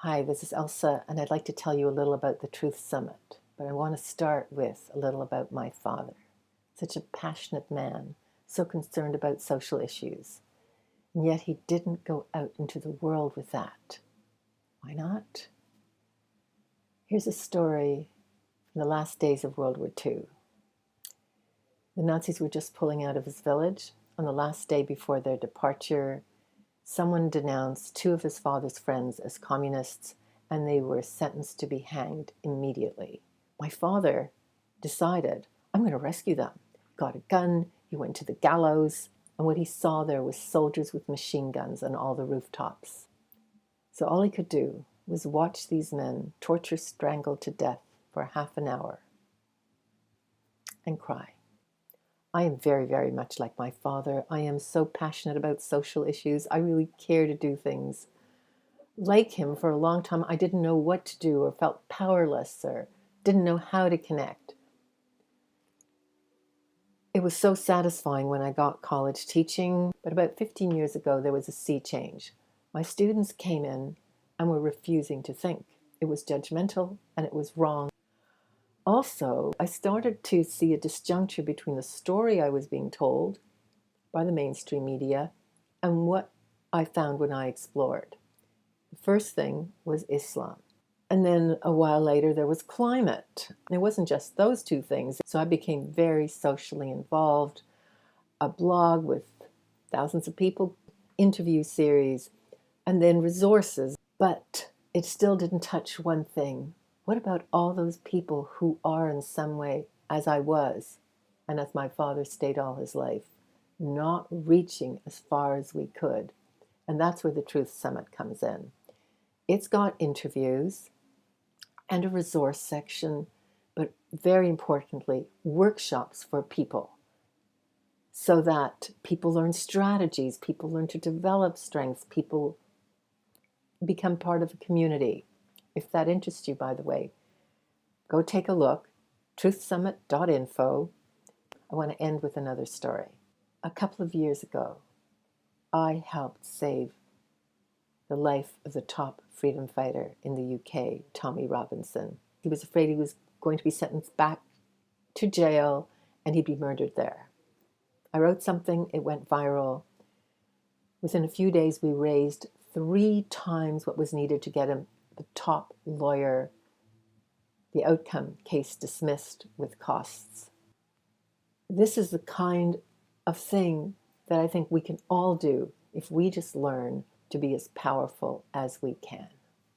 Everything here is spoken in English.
Hi, this is ELSA, and I'd like to tell you a little about the Truth Summit. But I want to start with a little about my father. Such a passionate man, so concerned about social issues. And yet he didn't go out into the world with that. Why not? Here's a story from the last days of World War II. The Nazis were just pulling out of his village. On the last day before their departure, someone denounced two of his father's friends as communists, and they were sentenced to be hanged immediately. My father decided, I'm going to rescue them. Got a gun, he went to the gallows, and what he saw there was soldiers with machine guns on all the rooftops. So all he could do was watch these men torture, strangled to death for half an hour and cry. I am very, very much like my father. I am so passionate about social issues. I really care to do things. Like him, for a long time, I didn't know what to do or felt powerless or didn't know how to connect. It was so satisfying when I got college teaching, but about 15 years ago, there was a sea change. My students came in and were refusing to think. It was judgmental and it was wrong. Also, I started to see a disjuncture between the story I was being told by the mainstream media and what I found when I explored. The first thing was Islam. And then a while later, there was climate. It wasn't just those two things. So I became very socially involved, a blog with thousands of people, interview series, and then resources. But it still didn't touch one thing. What about all those people who are in some way, as I was, and as my father stayed all his life, not reaching as far as we could? And that's where the Truth Summit comes in. It's got interviews and a resource section, but very importantly, workshops for people so that people learn strategies, people learn to develop strengths, people become part of a community. If that interests you, by the way, go take a look, truthsummit.info. I want to end with another story. A couple of years ago, I helped save the life of the top freedom fighter in the UK, Tommy Robinson. He was afraid he was going to be sentenced back to jail and he'd be murdered there. I wrote something, it went viral. Within a few days, we raised 3 times what was needed to get him the top lawyer, the outcome case dismissed with costs. This is the kind of thing that I think we can all do if we just learn to be as powerful as we can.